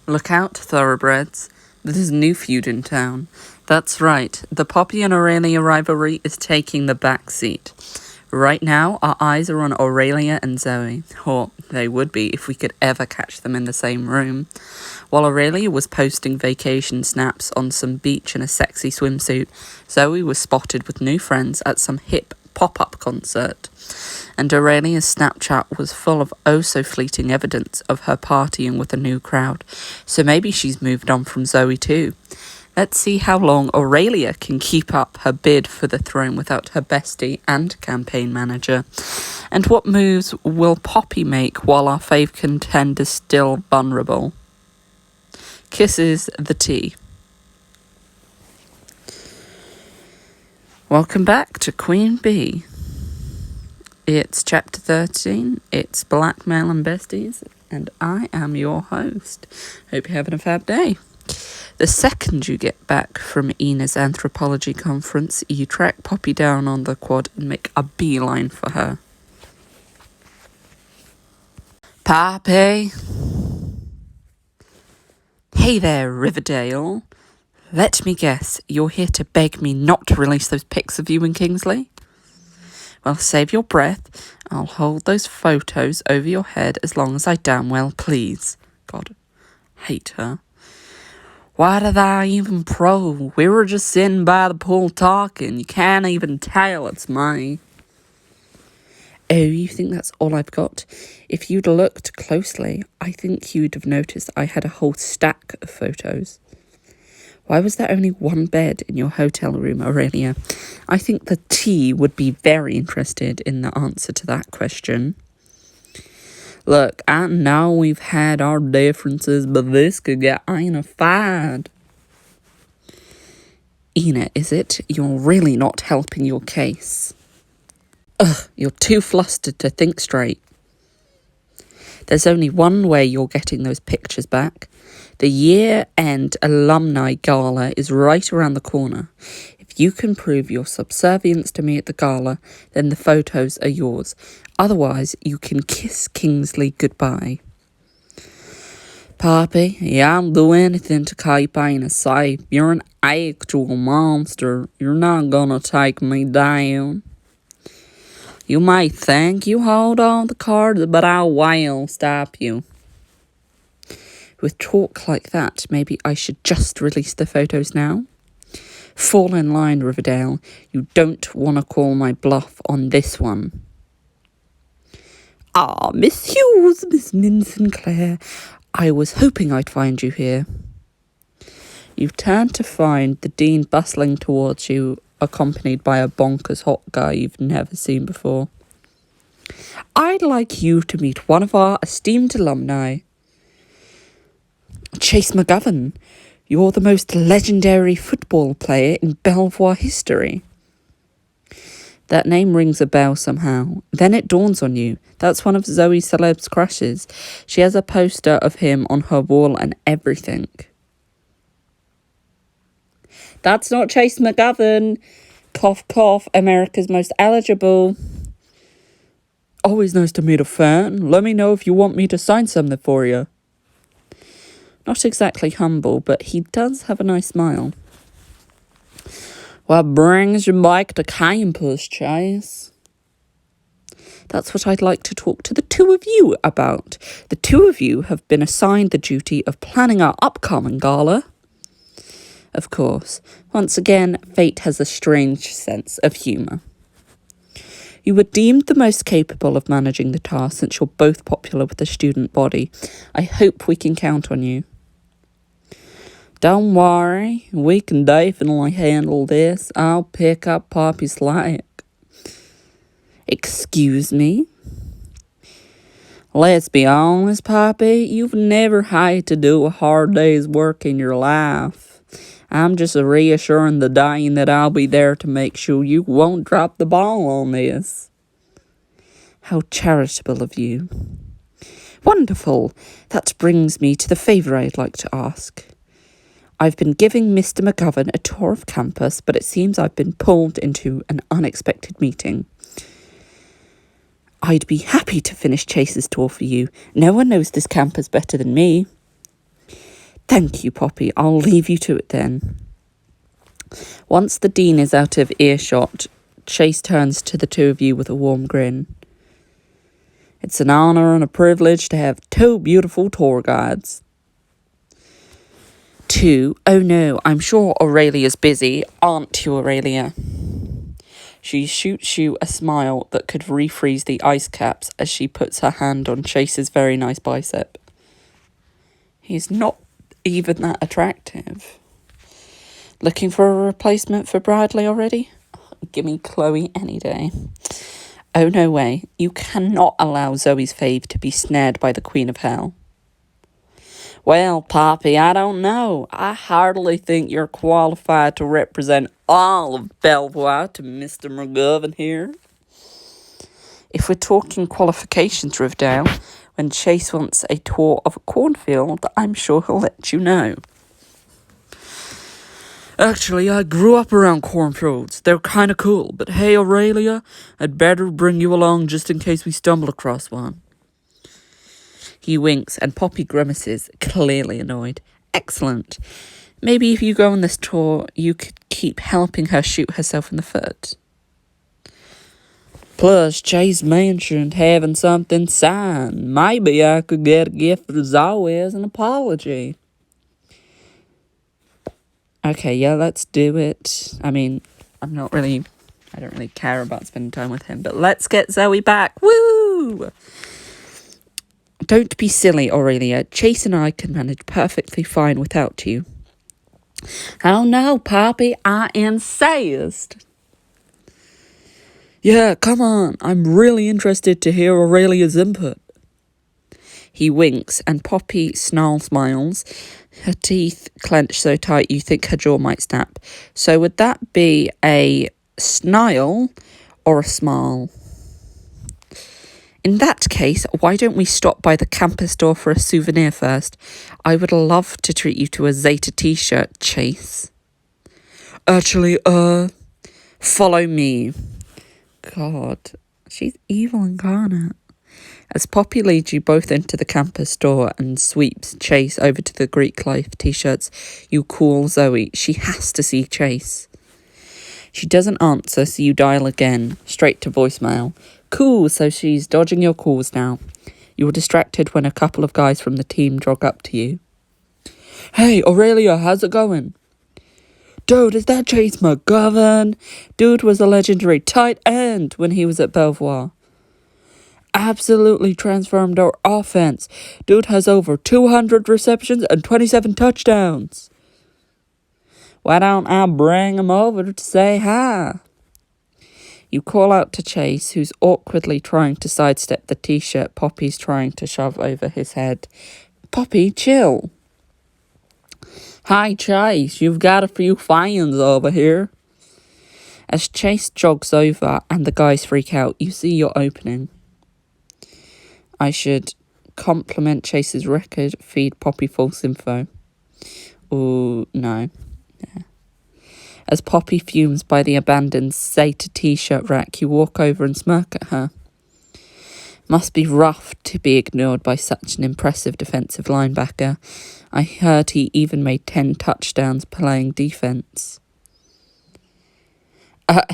Look out, thoroughbreds. There's a new feud in town. That's right, the Poppy and Aurelia rivalry is taking the back seat. Right now, our eyes are on Aurelia and Zoe. Or they would be if we could ever catch them in the same room. While Aurelia was posting vacation snaps on some beach in a sexy swimsuit, Zoe was spotted with new friends at some hip pop-up concert. And Aurelia's Snapchat was full of oh-so-fleeting evidence of her partying with a new crowd. So maybe she's moved on from Zoe too. Let's see how long Aurelia can keep up her bid for the throne without her bestie and campaign manager. And what moves will Poppy make while our fave contender's still vulnerable? Kisses, the tea. Welcome back to Queen Bee. It's chapter 13. It's Blackmail and Besties. And I am your host. Hope you're having a fab day. The second you get back from Ina's anthropology conference, you track Poppy down on the quad and make a beeline for her. Poppy? Hey there, Riverdale. Let me guess, you're here to beg me not to release those pics of you and Kingsley? Well, save your breath. I'll hold those photos over your head as long as I damn well please. God, hate her. Why did I even probe? We were just sitting by the pool talking. You can't even tell it's me. Oh, you think that's all I've got? If you'd looked closely, I think you'd have noticed I had a whole stack of photos. Why was there only one bed in your hotel room, Aurelia? I think the tea would be very interested in the answer to that question. Look, I know we've had our differences, but this could get Ina fired. Ina, is it? You're really not helping your case. Ugh, you're too flustered to think straight. There's only one way you're getting those pictures back. The year-end alumni gala is right around the corner. If you can prove your subservience to me at the gala, then the photos are yours. Otherwise, you can kiss Kingsley goodbye. Poppy, yeah, I'll do anything to keep Ina safe. You're an actual monster. You're not gonna take me down. You might think you hold all the cards, but I will stop you. With talk like that, maybe I should just release the photos now? Fall in line, Riverdale. You don't want to call my bluff on this one. Ah, Miss Hughes, Miss Min Sinclair. I was hoping I'd find you here. You've turned to find the Dean bustling towards you, accompanied by a bonkers hot guy you've never seen before. I'd like you to meet one of our esteemed alumni. Chase McGovern, you're the most legendary football player in Belvoir history. That name rings a bell somehow. Then it dawns on you. That's one of Zoe's celebs' crushes. She has a poster of him on her wall and everything. That's not Chase McGovern. Cough, cough, America's most eligible. Always nice to meet a fan. Let me know if you want me to sign something for you. Not exactly humble, but he does have a nice smile. What brings you back to campus, Chase? That's what I'd like to talk to the two of you about. The two of you have been assigned the duty of planning our upcoming gala. Of course, once again, fate has a strange sense of humour. You were deemed the most capable of managing the task since you're both popular with the student body. I hope we can count on you. Don't worry, we can definitely handle this. I'll pick up Poppy's slack. Excuse me? Let's be honest, Poppy, you've never had to do a hard day's work in your life. I'm just reassuring the Dean that I'll be there to make sure you won't drop the ball on this. How charitable of you. Wonderful. That brings me to the favour I'd like to ask. I've been giving Mr. McGovern a tour of campus, but it seems I've been pulled into an unexpected meeting. I'd be happy to finish Chase's tour for you. No one knows this campus better than me. Thank you, Poppy. I'll leave you to it then. Once the Dean is out of earshot, Chase turns to the two of you with a warm grin. It's an honor and a privilege to have two beautiful tour guides. Two? Oh no, I'm sure Aurelia's busy, aren't you, Aurelia? She shoots you a smile that could refreeze the ice caps as she puts her hand on Chase's very nice bicep. He's not even that attractive. Looking for a replacement for Bradley already? Gimme Chloe any day. Oh, no way. You cannot allow Zoe's fave to be snared by the Queen of Hell. Well, Poppy, I don't know. I hardly think you're qualified to represent all of Belvoir to Mr. McGovern here. If we're talking qualifications, Riverdale, when Chase wants a tour of a cornfield, I'm sure he'll let you know. Actually, I grew up around cornfields. They're kind of cool. But hey, Aurelia, I'd better bring you along just in case we stumble across one. He winks and Poppy grimaces, clearly annoyed. Excellent. Maybe if you go on this tour, you could keep helping her shoot herself in the foot. Plus, Chase mentioned having something signed. Maybe I could get a gift for Zoe as an apology. Okay, yeah, let's do it. I mean, I don't really care about spending time with him, but let's get Zoe back. Woo! Don't be silly, Aurelia. Chase and I can manage perfectly fine without you. Oh no, Poppy, I insist. Yeah, come on. I'm really interested to hear Aurelia's input. He winks and Poppy smiles. Her teeth clench so tight you think her jaw might snap. So would that be a snarl or a smile? In that case, why don't we stop by the campus store for a souvenir first? I would love to treat you to a Zeta t-shirt, Chase. Actually, follow me. God, she's evil incarnate. As Poppy leads you both into the campus store and sweeps Chase over to the Greek life t-shirts, you call Zoe. She has to see Chase. She doesn't answer, so you dial again, straight to voicemail. Cool, so she's dodging your calls now. You're distracted when a couple of guys from the team jog up to you. Hey, Aurelia, how's it going? Dude, is that Chase McGovern? Dude was a legendary tight end when he was at Belvoir. Absolutely transformed our offense. Dude has over 200 receptions and 27 touchdowns. Why don't I bring him over to say hi? You call out to Chase, who's awkwardly trying to sidestep the t-shirt Poppy's trying to shove over his head. Poppy, chill. Hi, Chase. You've got a few fans over here. As Chase jogs over and the guys freak out, you see your opening. I should compliment Chase's record, feed Poppy false info. Ooh, no. Yeah. As Poppy fumes by the abandoned Zeta t-shirt rack, you walk over and smirk at her. Must be rough to be ignored by such an impressive defensive linebacker. I heard he even made 10 touchdowns playing defense.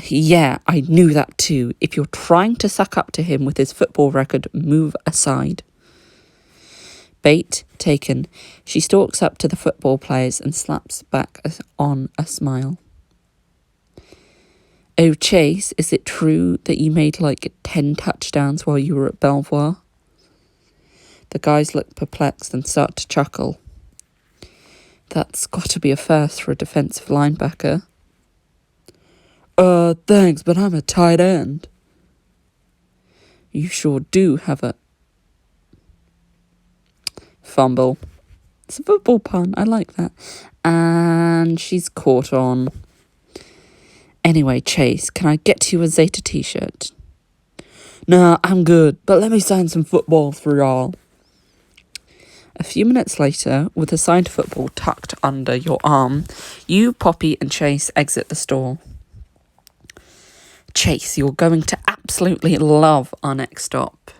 Yeah, I knew that too. If you're trying to suck up to him with his football record, move aside. Bait taken. She stalks up to the football players and slaps back on a smile. Oh, Chase, is it true that you made like 10 touchdowns while you were at Belvoir? The guys look perplexed and start to chuckle. That's got to be a first for a defensive linebacker. Thanks, but I'm a tight end. You sure do have a fumble. It's a football pun, I like that. And she's caught on. Anyway, Chase, can I get you a Zeta t-shirt? Nah, I'm good, but let me sign some footballs for y'all. A few minutes later, with a signed football tucked under your arm, you, Poppy, and Chase exit the store. Chase, you're going to absolutely love our next stop.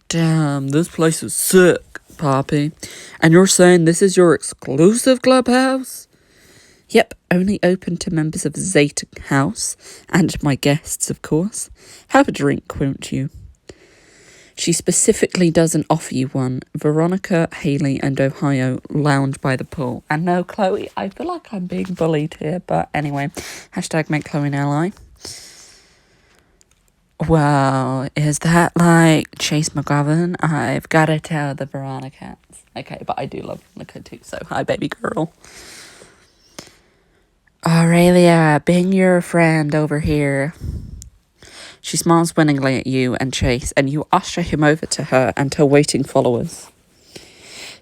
Damn, this place is sick, Poppy. And you're saying this is your exclusive clubhouse? Yep, only open to members of Zeta House, and my guests, of course. Have a drink, won't you? She specifically doesn't offer you one. Veronica, Haley, and Ohio lounge by the pool. And no, Chloe, I feel like I'm being bullied here, but anyway, hashtag make Chloe an ally. Well, is that like Chase McGovern? I've got to tell the Veronicans. Okay, but I do love Veronica too, so hi, baby girl. Aurelia, being your friend over here. She smiles winningly at you and Chase, and you usher him over to her and her waiting followers.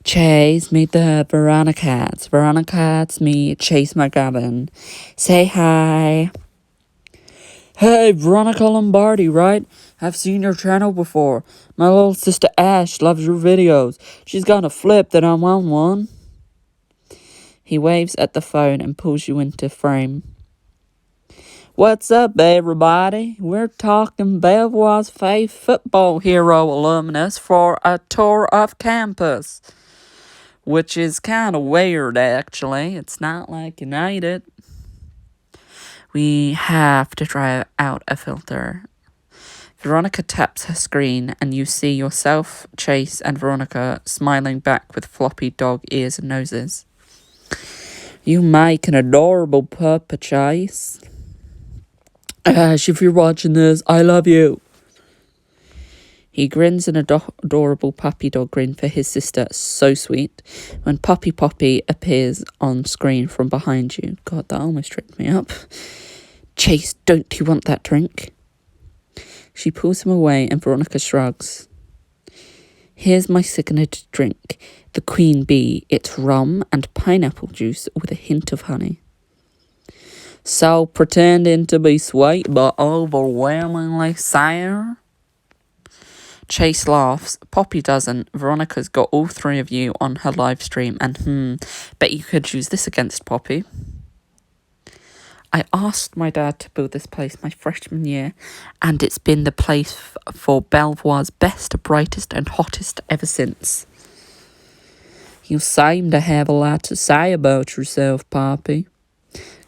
Chase, meet the Veronicats. Veronicats, meet Chase McGovern. Say hi. Hey, Veronica Lombardi, right? I've seen your channel before. My little sister Ash loves your videos. She's gonna flip that I'm on one. He waves at the phone and pulls you into frame. What's up, everybody? We're talking Belvoir's fave football hero alumnus for a tour of campus. Which is kind of weird, actually. It's not like United. We have to try out a filter. Veronica taps her screen and you see yourself, Chase, and Veronica smiling back with floppy dog ears and noses. You make an adorable puppy, Chase. Ash, if you're watching this, I love you. He grins an adorable puppy dog grin for his sister, so sweet, when Puppy Poppy appears on screen from behind you. God, that almost tripped me up. Chase, don't you want that drink? She pulls him away and Veronica shrugs. Here's my signature drink, the Queen Bee. It's rum and pineapple juice with a hint of honey. So pretending to be sweet but overwhelmingly sour? Chase laughs. Poppy doesn't. Veronica's got all three of you on her live stream and bet you could use this against Poppy. I asked my dad to build this place my freshman year, and it's been the place for Belvoir's best, brightest, and hottest ever since. You seem to have a lot to say about yourself, Poppy.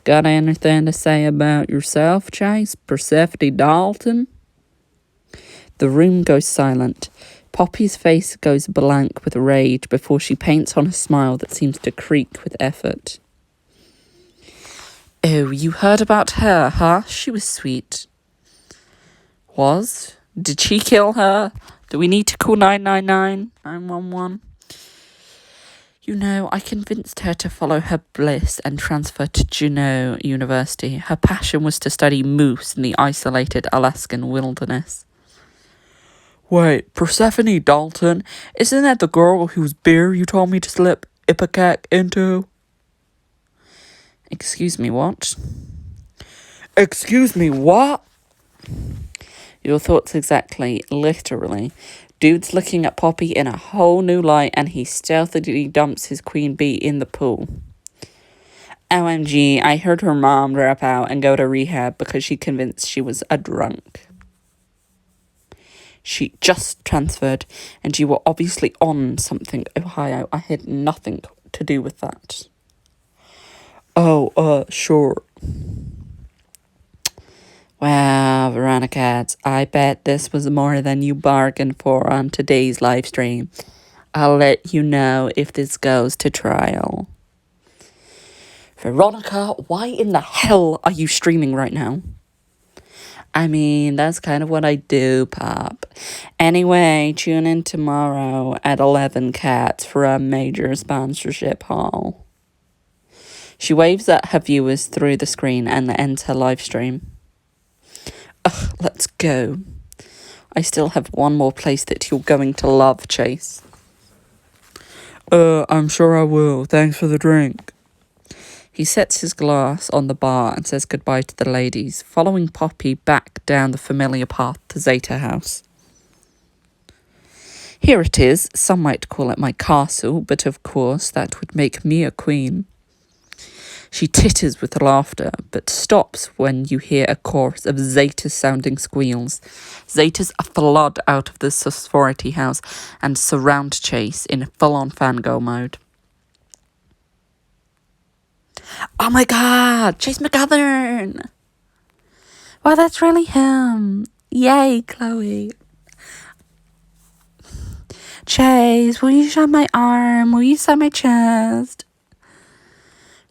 Got anything to say about yourself, Chase? Persephone Dalton? The room goes silent. Poppy's face goes blank with rage before she paints on a smile that seems to creak with effort. Oh, you heard about her, huh? She was sweet. Was? Did she kill her? Do we need to call 999? 911? You know, I convinced her to follow her bliss and transfer to Juneau University. Her passion was to study moose in the isolated Alaskan wilderness. Wait, Persephone Dalton? Isn't that the girl whose beer you told me to slip Ipecac into? Excuse me, what? Excuse me, what? Your thoughts exactly, literally. Dude's looking at Poppy in a whole new light and he stealthily dumps his queen bee in the pool. OMG, I heard her mom drop out and go to rehab because she convinced she was a drunk. She just transferred and you were obviously on something, Ohio. I had nothing to do with that. Oh, sure. Wow, Veronica, I bet this was more than you bargained for on today's live stream. I'll let you know if this goes to trial. Veronica, why in the hell are you streaming right now? I mean, that's kind of what I do, Pop. Anyway, tune in tomorrow at 11 Cats for a major sponsorship haul. She waves at her viewers through the screen and ends her live stream. Ugh, let's go. I still have one more place that you're going to love, Chase. I'm sure I will. Thanks for the drink. He sets his glass on the bar and says goodbye to the ladies, following Poppy back down the familiar path to Zeta House. Here it is. Some might call it my castle, but of course that would make me a queen. She titters with laughter, but stops when you hear a chorus of Zetas-sounding squeals. Zetas flood out of the sorority house and surround Chase in full-on fangirl mode. Oh my god! Chase McGovern! Wow, that's really him! Yay, Chloe! Chase, will you shut my arm? Will you sign my chest?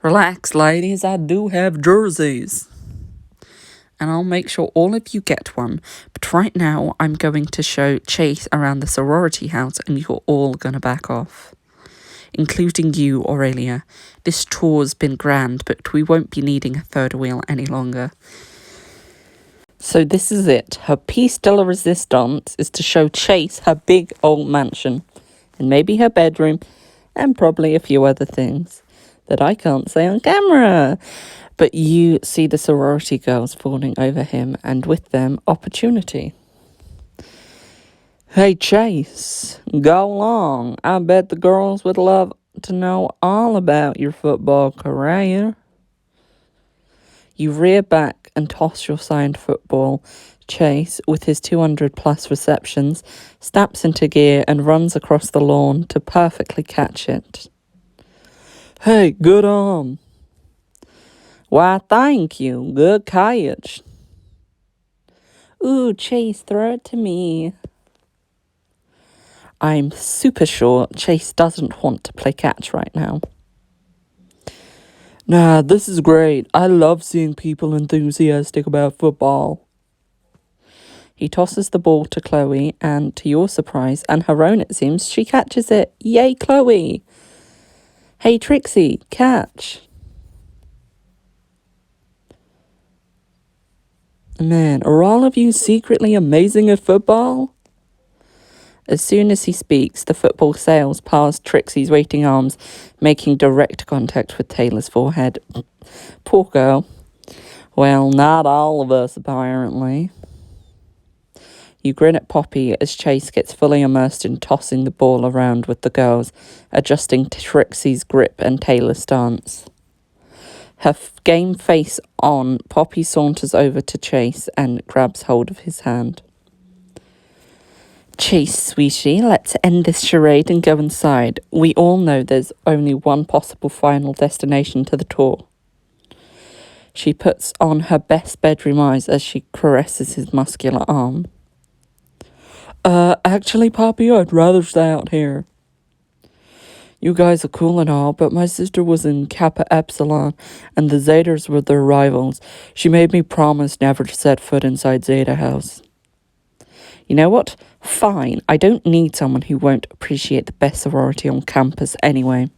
Relax, ladies, I do have jerseys. And I'll make sure all of you get one. But right now, I'm going to show Chase around the sorority house and you're all gonna back off. Including you, Aurelia. This tour's been grand, but we won't be needing a third wheel any longer. So this is it. Her piece de la resistance is to show Chase her big old mansion. And maybe her bedroom. And probably a few other things that I can't say on camera. But you see the sorority girls falling over him. And with them, opportunity. Hey, Chase. Go along. I bet the girls would love to know all about your football career. You rear back and toss your signed football. Chase, with his 200-plus receptions, snaps into gear and runs across the lawn to perfectly catch it. Hey, good arm. Why, thank you. Good catch. Ooh, Chase, throw it to me. I'm super sure Chase doesn't want to play catch right now. Nah, this is great. I love seeing people enthusiastic about football. He tosses the ball to Chloe, and to your surprise, and her own it seems, she catches it. Yay, Chloe! Hey, Trixie, catch! Man, are all of you secretly amazing at football? As soon as he speaks, the football sails past Trixie's waiting arms, making direct contact with Taylor's forehead. Poor girl. Well, not all of us, apparently. You grin at Poppy as Chase gets fully immersed in tossing the ball around with the girls, adjusting Trixie's grip and Taylor's stance. Her game face on, Poppy saunters over to Chase and grabs hold of his hand. Chase, sweetie, let's end this charade and go inside. We all know there's only one possible final destination to the tour. She puts on her best bedroom eyes as she caresses his muscular arm. Actually, Poppy, I'd rather stay out here. You guys are cool and all, but my sister was in Kappa Epsilon, and the Zetas were their rivals. She made me promise never to set foot inside Zeta House. You know what? Fine. I don't need someone who won't appreciate the best sorority on campus anyway.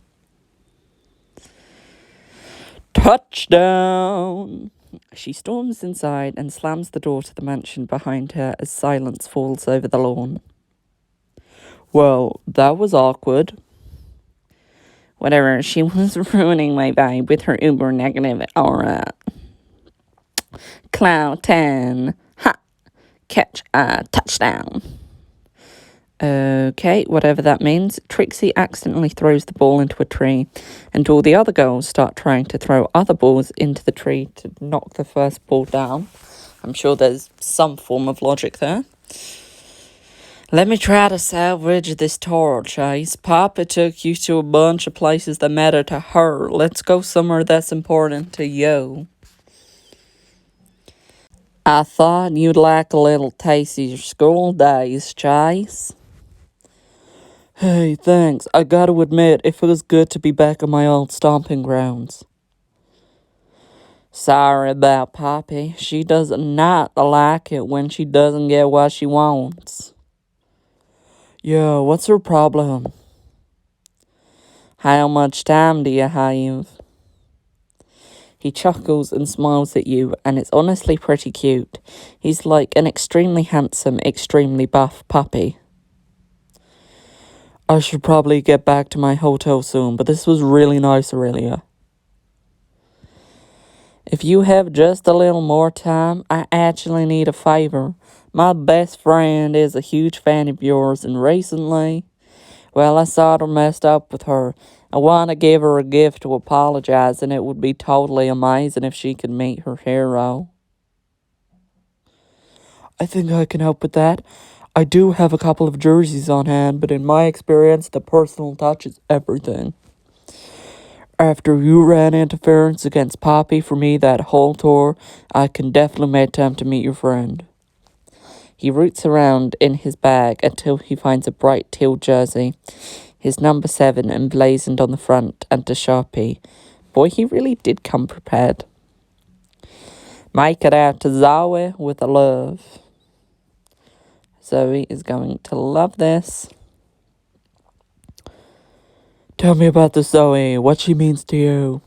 Touchdown! She storms inside and slams the door to the mansion behind her as silence falls over the lawn. Well, that was awkward. Whatever, she was ruining my vibe with her uber negative aura. Cloud 10. Ha! Catch a touchdown. Okay, whatever that means. Trixie accidentally throws the ball into a tree, and all the other girls start trying to throw other balls into the tree to knock the first ball down. I'm sure there's some form of logic there. Let me try to salvage this tour, Chase. Papa took you to a bunch of places that matter to her. Let's go somewhere that's important to you. I thought you'd like a little taste of your school days, Chase. Hey, thanks. I gotta admit, it feels good to be back on my old stomping grounds. Sorry about Poppy. She does not like it when she doesn't get what she wants. Yeah, what's her problem? How much time do you have? He chuckles and smiles at you, and it's honestly pretty cute. He's like an extremely handsome, extremely buff puppy. I should probably get back to my hotel soon, but this was really nice, Aurelia. If you have just a little more time, I actually need a favor. My best friend is a huge fan of yours, and recently, well, I sort of messed up with her, I want to give her a gift to apologize, and it would be totally amazing if she could meet her hero. I think I can help with that. I do have a couple of jerseys on hand, but in my experience, the personal touch is everything. After you ran interference against Poppy for me that whole tour, I can definitely make time to meet your friend. He roots around in his bag until he finds a bright teal jersey, his number 7 emblazoned on the front and a Sharpie. Boy, he really did come prepared. Make it out to Zoey with a love. Zoey is going to love this. Tell me about this Zoey, what she means to you.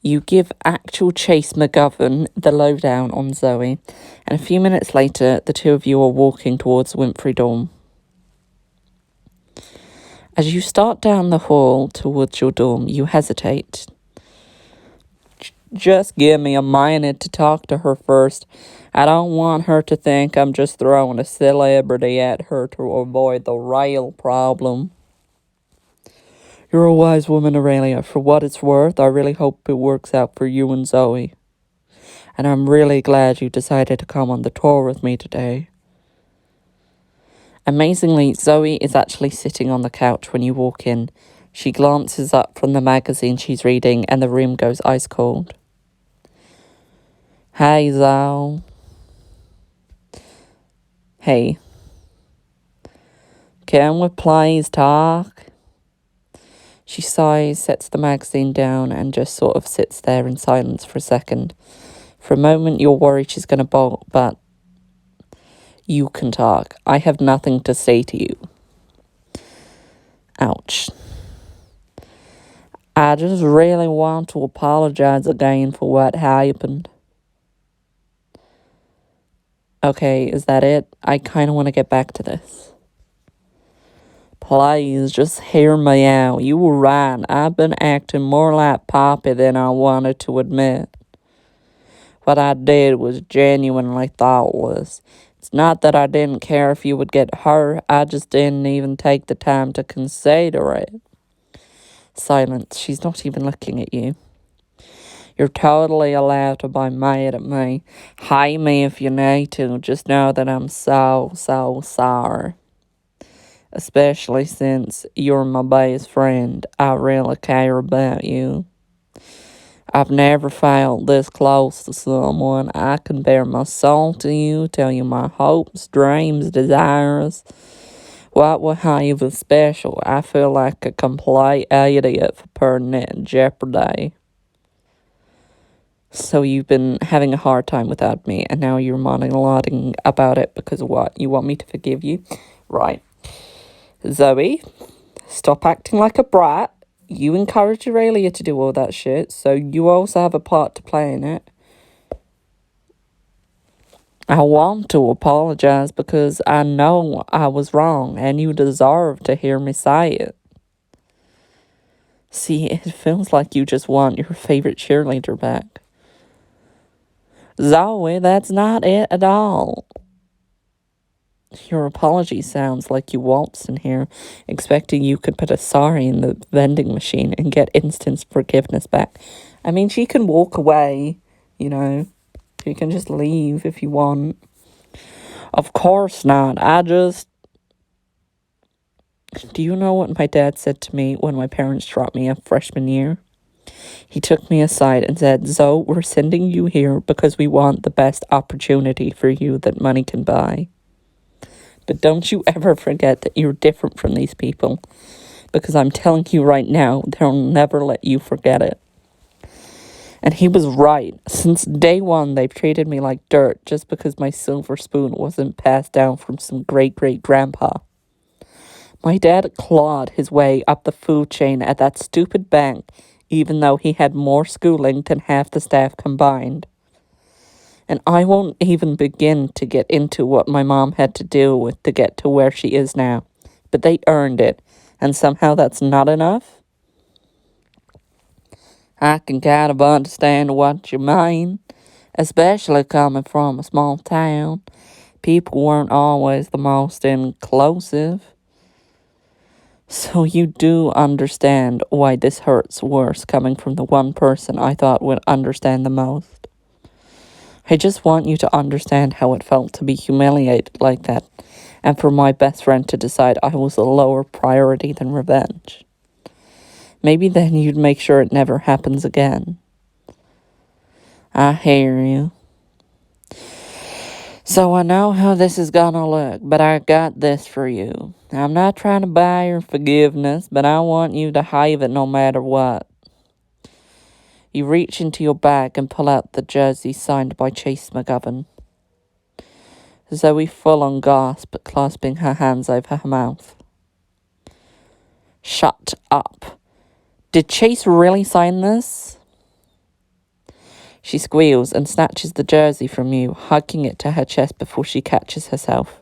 You give actual Chase McGovern the lowdown on Zoey, and a few minutes later, the two of you are walking towards Winfrey dorm. As you start down the hall towards your dorm, you hesitate. Just give me a minute to talk to her first. I don't want her to think I'm just throwing a celebrity at her to avoid the real problem. You're a wise woman, Aurelia. For what it's worth, I really hope it works out for you and Zoey. And I'm really glad you decided to come on the tour with me today. Amazingly, Zoey is actually sitting on the couch when you walk in. She glances up from the magazine she's reading, and the room goes ice cold. Hey, Zoe. Hey. Can we please talk? She sighs, sets the magazine down, and just sort of sits there in silence for a second. For a moment, you're worried she's going to bolt, but you can talk. I have nothing to say to you. Ouch. I just really want to apologize again for what happened. Okay, is that it? I kind of want to get back to this. Please, just hear me out. You were right. I've been acting more like Poppy than I wanted to admit. What I did was genuinely thoughtless. It's not that I didn't care if you would get hurt. I just didn't even take the time to consider it. Silence. She's not even looking at you. You're totally allowed to be mad at me. Hate me if you need to. Just know that I'm so sorry. Especially since you're my best friend. I really care about you. I've never felt this close to someone. I can bare my soul to you, tell you my hopes, dreams, desires. What would have is special? I feel like a complete idiot for putting it in jeopardy. So you've been having a hard time without me, and now you're monologuing about it because of what? You want me to forgive you? Right. Zoey, stop acting like a brat. You encouraged Aurelia to do all that shit, so you also have a part to play in it. I want to apologize because I know I was wrong, and you deserve to hear me say it. See, it feels like you just want your favorite cheerleader back. Zoey, that's not it at all. Your apology sounds like you waltzed in here, expecting you could put a sorry in the vending machine and get instant forgiveness back. I mean, she can walk away, you know. She can just leave if you want. Of course not. Do you know what my dad said to me when my parents dropped me up freshman year? He took me aside and said, Zoe, we're sending you here because we want the best opportunity for you that money can buy. But don't you ever forget that you're different from these people. Because I'm telling you right now, they'll never let you forget it. And he was right. Since day one, they've treated me like dirt just because my silver spoon wasn't passed down from some great-great-grandpa. My dad clawed his way up the food chain at that stupid bank, even though he had more schooling than half the staff combined. And I won't even begin to get into what my mom had to deal with to get to where she is now. But they earned it, and somehow that's not enough? I can kind of understand what you mean, especially coming from a small town. People weren't always the most inclusive. So you do understand why this hurts worse coming from the one person I thought would understand the most. I just want you to understand how it felt to be humiliated like that, and for my best friend to decide I was a lower priority than revenge. Maybe then you'd make sure it never happens again. I hear you. So I know how this is gonna look, but I got this for you. I'm not trying to buy your forgiveness, but I want you to have it no matter what. You reach into your bag and pull out the jersey signed by Chase McGovern. Zoe full on gasp, clasping her hands over her mouth. Shut up. Did Chase really sign this? She squeals and snatches the jersey from you, hugging it to her chest before she catches herself.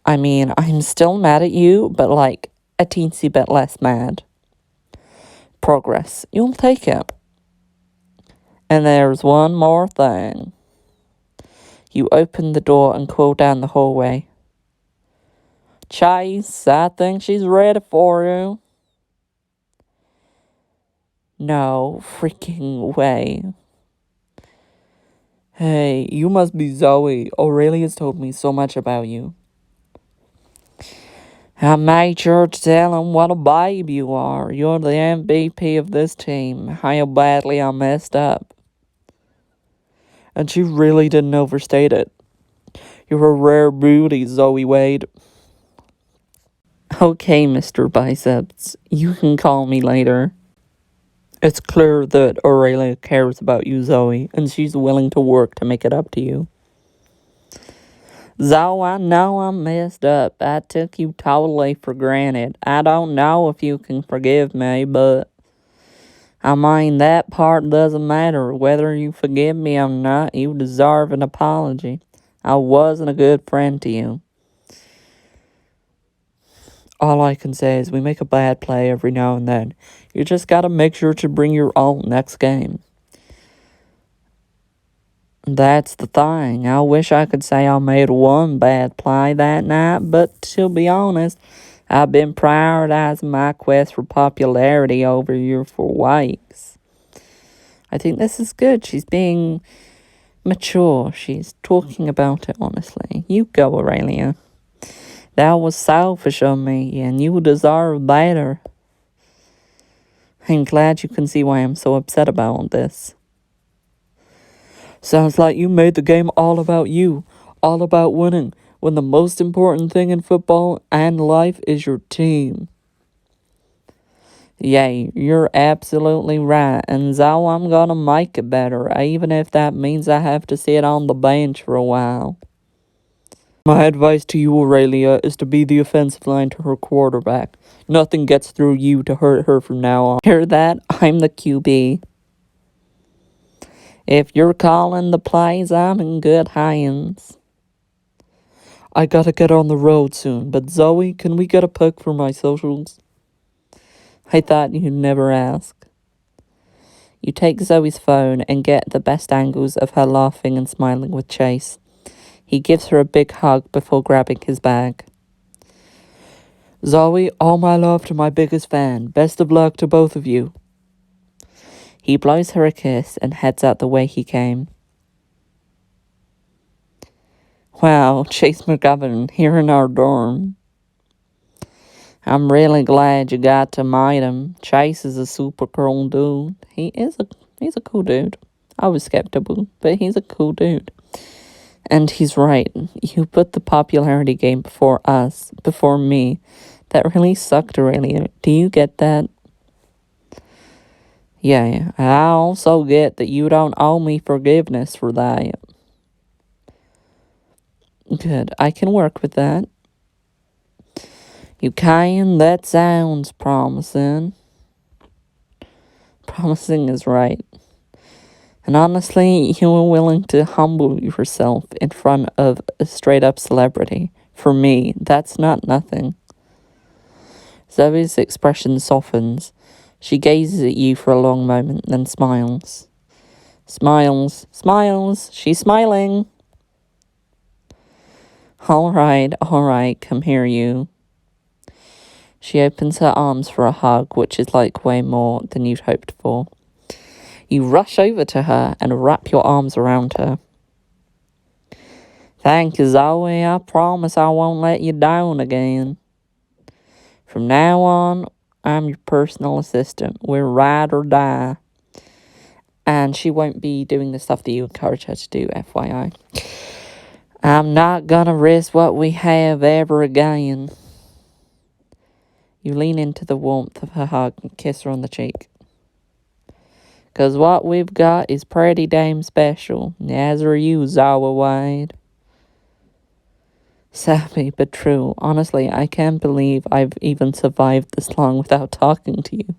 I mean, I'm still mad at you, but like a teensy bit less mad. Progress. You'll take it. And there's one more thing. You open the door and crawl down the hallway. Chase, I think she's ready for you. No freaking way. Hey, you must be Zoe. Aurelia's told me so much about you. I made sure to tell him what a babe you are. You're the MVP of this team. How badly I messed up. And she really didn't overstate it. You're a rare beauty, Zoe Wade. Okay, Mr. Biceps. You can call me later. It's clear that Aurelia cares about you, Zoe, and she's willing to work to make it up to you. Zoe, I know I messed up. I took you totally for granted. I don't know if you can forgive me, but I mean, that part doesn't matter. Whether you forgive me or not, you deserve an apology. I wasn't a good friend to you. All I can say is we make a bad play every now and then. You just gotta make sure to bring your own next game. That's the thing. I wish I could say I made one bad play that night, but to be honest, I've been prioritizing my quest for popularity over you for weeks. I think this is good. She's being mature. She's talking about it honestly. You go, Aurelia. That was selfish of me, and you deserve better. I'm glad you can see why I'm so upset about this. Sounds like you made the game all about you, all about winning, when the most important thing in football and life is your team. Yay, you're absolutely right, and so I'm gonna make it better, even if that means I have to sit on the bench for a while. My advice to you, Aurelia, is to be the offensive line to her quarterback. Nothing gets through you to hurt her from now on. Hear that? I'm the QB. If you're calling the plays, I'm in good hands. I gotta get on the road soon, but Zoe, can we get a pic for my socials? I thought you'd never ask. You take Zoe's phone and get the best angles of her laughing and smiling with Chase. He gives her a big hug before grabbing his bag. Zoe, all my love to my biggest fan. Best of luck to both of you. He blows her a kiss and heads out the way he came. Wow, Chase McGovern here in our dorm. I'm really glad you got to meet him. Chase is a super cool dude. He's a cool dude. I was skeptical, but he's a cool dude. And he's right. You put the popularity game before us, before me. That really sucked, Aurelia. Do you get that? Yeah, I also get that you don't owe me forgiveness for that. Good, I can work with that. You can? That sounds promising. Promising is right. And honestly, you were willing to humble yourself in front of a straight-up celebrity. For me, that's not nothing. Zoe's expression softens. She gazes at you for a long moment, then smiles. Smiles. She's smiling. All right, come here, you. She opens her arms for a hug, which is like way more than you'd hoped for. You rush over to her and wrap your arms around her. Thank you, Zoe. I promise I won't let you down again. From now on, I'm your personal assistant. We're ride or die. And she won't be doing the stuff that you encourage her to do, FYI. I'm not gonna risk what we have ever again. You lean into the warmth of her hug and kiss her on the cheek. 'Cause what we've got is pretty damn special, as are you, Zoe Wade. Savvy, but true. Honestly, I can't believe I've even survived this long without talking to you.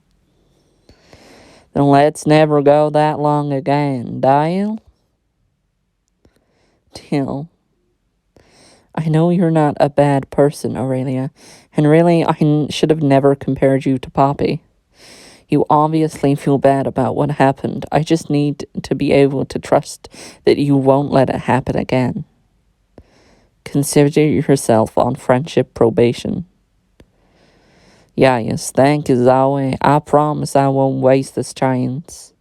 Then let's never go that long again, deal? Deal. I know you're not a bad person, Aurelia, and really, I should have never compared you to Poppy. You obviously feel bad about what happened. I just need to be able to trust that you won't let it happen again. Consider yourself on friendship probation. Yes, thank you, Zoe. I promise I won't waste this chance.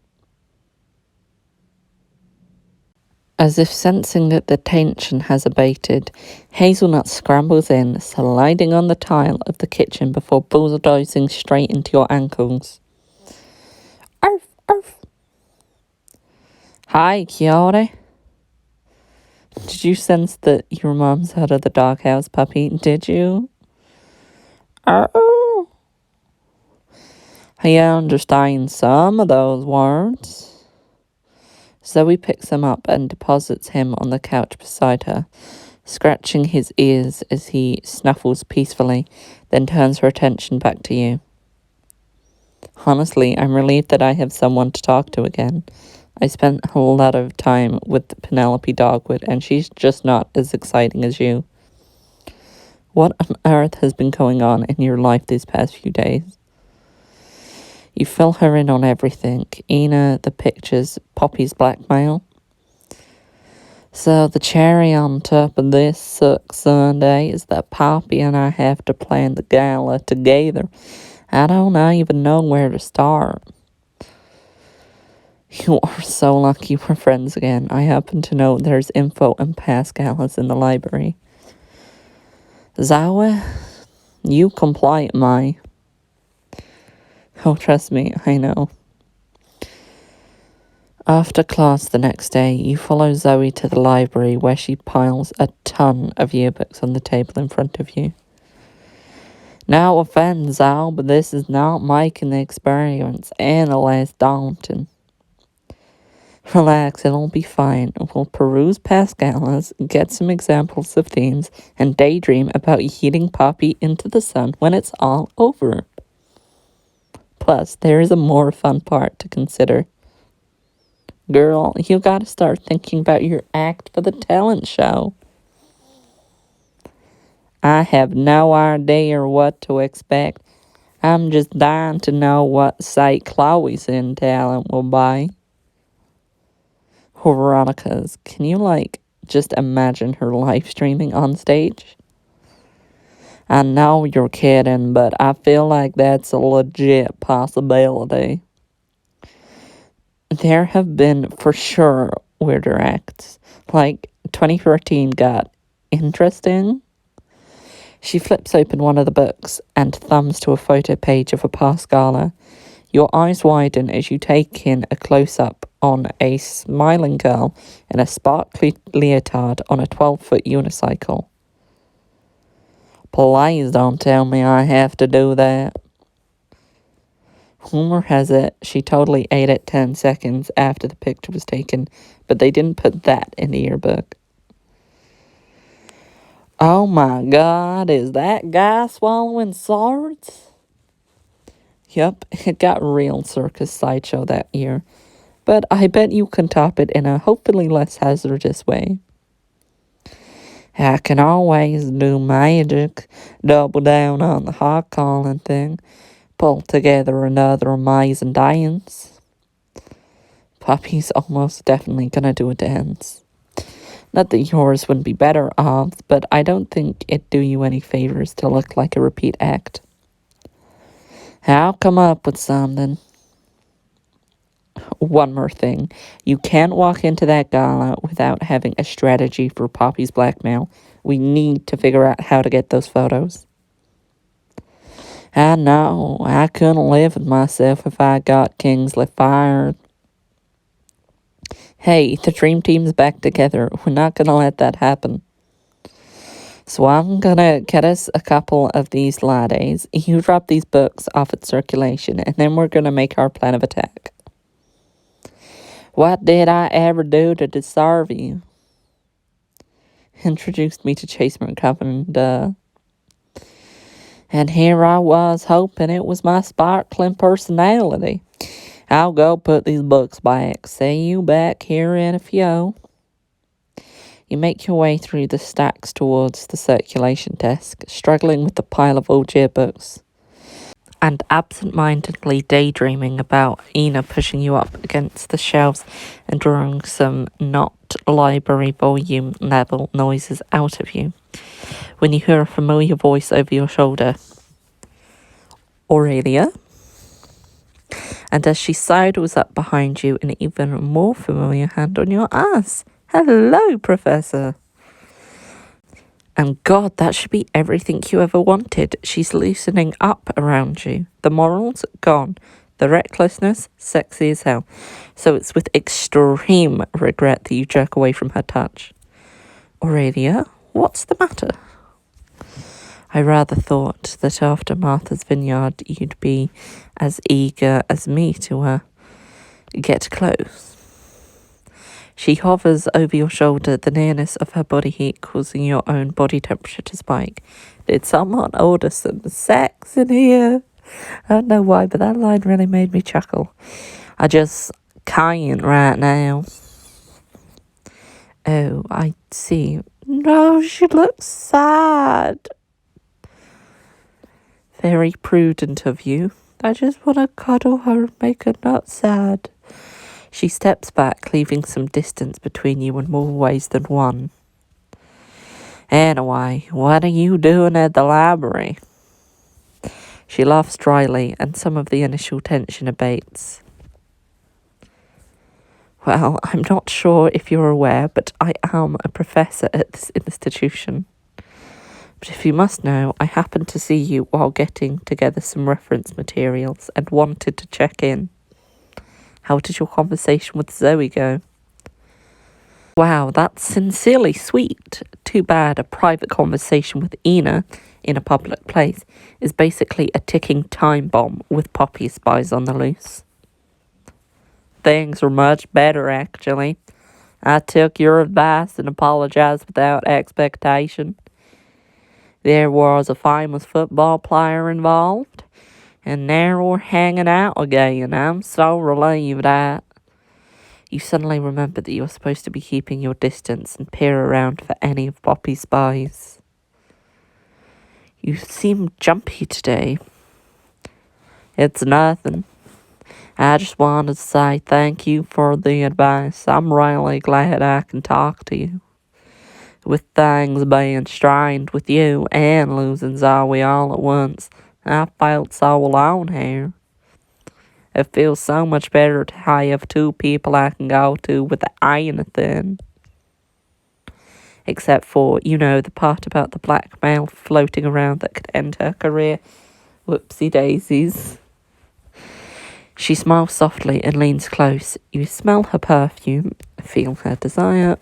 As if sensing that the tension has abated, Hazelnut scrambles in, sliding on the tile of the kitchen before bulldozing straight into your ankles. Arf, arf. Hi, Chiara. Did you sense that your mom's out of the doghouse, puppy? Did you? Oh. I understand some of those words. Zoe picks him up and deposits him on the couch beside her, scratching his ears as he snuffles peacefully, then turns her attention back to you. Honestly, I'm relieved that I have someone to talk to again. I spent a lot of time with Penelope Dogwood, and she's just not as exciting as you. What on earth has been going on in your life these past few days? You fill her in on everything. Ina, the pictures, Poppy's blackmail. So the cherry on top of this suck Sunday is that Poppy and I have to plan the gala together. I don't even know where to start. You are so lucky we're friends again. I happen to know there's info and past galas in the library. Zoe, you comply, my. Oh, trust me, I know. After class the next day, you follow Zoe to the library where she piles a ton of yearbooks on the table in front of you. No offense, Zoe, but this is not making the experience any less daunting. Relax, it'll be fine. We'll peruse past galas, get some examples of themes, and daydream about heating Poppy into the sun when it's all over. Plus, there is a more fun part to consider. Girl, you gotta start thinking about your act for the talent show. I have no idea what to expect. I'm just dying to know what site Chloe's in talent will be. Veronica's, can you, just imagine her live streaming on stage? I know you're kidding, but I feel like that's a legit possibility. There have been, for sure, weirder acts. 2013 got interesting. She flips open one of the books and thumbs to a photo page of a past gala. Your eyes widen as you take in a close-up on a smiling girl in a sparkly leotard on a 12-foot unicycle. Please don't tell me I have to do that. Rumor has it she totally ate it 10 seconds after the picture was taken, but they didn't put that in the yearbook. Oh my god, is that guy swallowing swords? Yup, it got real circus sideshow that year, but I bet you can top it in a hopefully less hazardous way. I can always do magic, double down on the hot calling thing, pull together another amazing dance. Poppy's almost definitely gonna do a dance. Not that yours wouldn't be better off, but I don't think it'd do you any favors to look like a repeat act. I'll come up with something. One more thing. You can't walk into that gala without having a strategy for Poppy's blackmail. We need to figure out how to get those photos. I know. I couldn't live with myself if I got Kingsley fired. Hey, the dream team's back together. We're not gonna let that happen. So I'm gonna get us a couple of these lattes. You drop these books off at circulation, and then we're gonna make our plan of attack. What did I ever do to deserve you? Introduced me to Chase McCoven, duh. And here I was, hoping it was my sparkling personality. I'll go put these books back. See you back here in a few. You make your way through the stacks towards the circulation desk, struggling with the pile of old yearbooks, and absent-mindedly daydreaming about Ina pushing you up against the shelves and drawing some not library volume level noises out of you, when you hear a familiar voice over your shoulder. Aurelia? And as she sidles up behind you, an even more familiar hand on your ass. Hello, Professor. And God, that should be everything you ever wanted. She's loosening up around you. The morals, gone. The recklessness, sexy as hell. So it's with extreme regret that you jerk away from her touch. Aurelia, what's the matter? I rather thought that after Martha's Vineyard you'd be as eager as me to get close. She hovers over your shoulder, the nearness of her body heat causing your own body temperature to spike. Did someone order some sex in here? I don't know why, but that line really made me chuckle. I just can't right now. Oh, I see. No, she looks sad. Very prudent of you. I just want to cuddle her and make her not sad. She steps back, leaving some distance between you in more ways than one. Anyway, what are you doing at the library? She laughs dryly, and some of the initial tension abates. Well, I'm not sure if you're aware, but I am a professor at this institution. But if you must know, I happened to see you while getting together some reference materials and wanted to check in. How did your conversation with Zoe go? Wow, that's sincerely sweet. Too bad a private conversation with Ina in a public place is basically a ticking time bomb with Poppy spies on the loose. Things were much better, actually. I took your advice and apologized without expectation. There was a famous football player involved, and now we're hanging out again. I'm so relieved that. You suddenly remember that you're supposed to be keeping your distance and peer around for any of Poppy's spies. You seem jumpy today. It's nothing. I just wanted to say thank you for the advice. I'm really glad I can talk to you. With things being strained with you and losing Zoe all at once, I felt so alone here. It feels so much better to have two people I can go to without anything. Except for, the part about the blackmail floating around that could end her career. Whoopsie daisies. She smiles softly and leans close. You smell her perfume, feel her desire,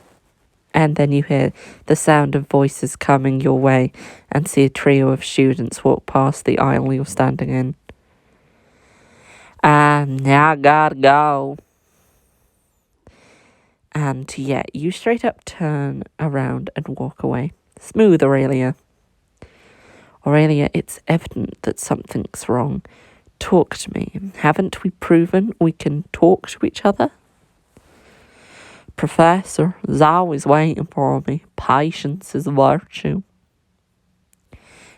and then you hear the sound of voices coming your way and see a trio of students walk past the aisle you're standing in. I gotta go. And yeah, you straight up turn around and walk away. Smooth, Aurelia. Aurelia, it's evident that something's wrong. Talk to me. Haven't we proven we can talk to each other? Professor is always waiting for me. Patience is a virtue.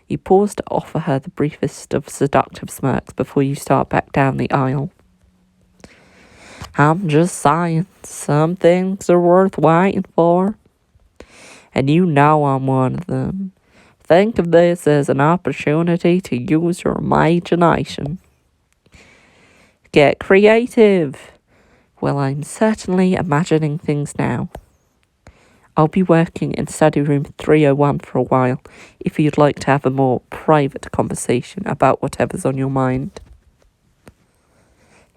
You pause to offer her the briefest of seductive smirks before you start back down the aisle. I'm just saying, some things are worth waiting for. And you know I'm one of them. Think of this as an opportunity to use your imagination. Get creative. Well, I'm certainly imagining things now. I'll be working in study room 301 for a while if you'd like to have a more private conversation about whatever's on your mind.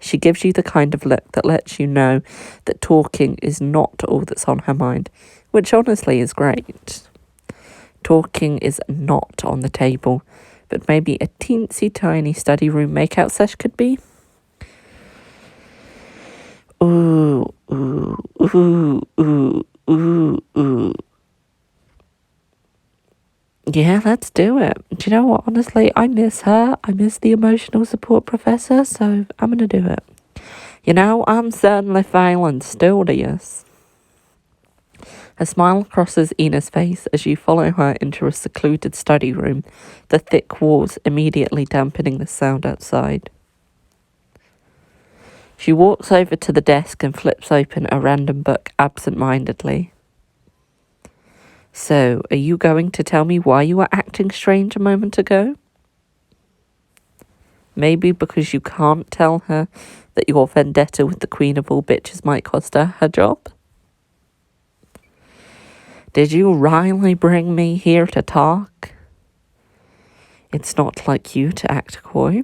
She gives you the kind of look that lets you know that talking is not all that's on her mind, which honestly is great. Talking is not on the table, but maybe a teensy tiny study room makeout sesh could be. Ooh, ooh, ooh, ooh, ooh, ooh. Yeah, let's do it. Do you know what? Honestly, I miss her. I miss the emotional support professor, so I'm going to do it. You know, I'm certainly feeling studious. A smile crosses Ina's face as you follow her into a secluded study room, the thick walls immediately dampening the sound outside. She walks over to the desk and flips open a random book absent-mindedly. So, are you going to tell me why you were acting strange a moment ago? Maybe because you can't tell her that your vendetta with the queen of all bitches might cost her her job? Did you really bring me here to talk? It's not like you to act coy.